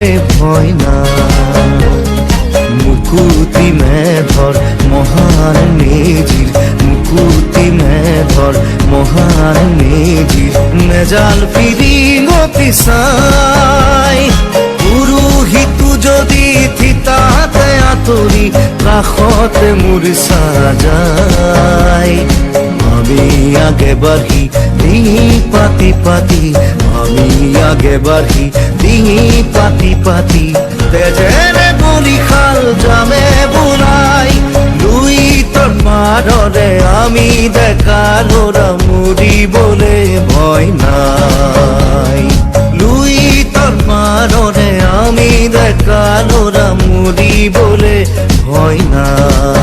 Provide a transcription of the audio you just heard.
ভয় না মুকুতি মেধর মহান মেজির মুকুতি মেধর মহান মেজির নেজাল ফিরিং পিছাই পুৰুহিতু যদি থিতাতে আঁতৰি কাষতে মোৰ সাজাই আমি আগে বাঢ়ি ডিঙি পাতি পাতি আমি আগে বাঢ়ি ডিঙি পাতি পাতি তেজেৰে বলিশাল জামে বোলাই দুই তোৰ পাৰৰে আমি ডেকা ল'ৰা মৰিবলে ভয় নাই লুই তোৰ পাৰৰে আমি ডেকা ল'ৰা মৰিবলে ভয় নাই।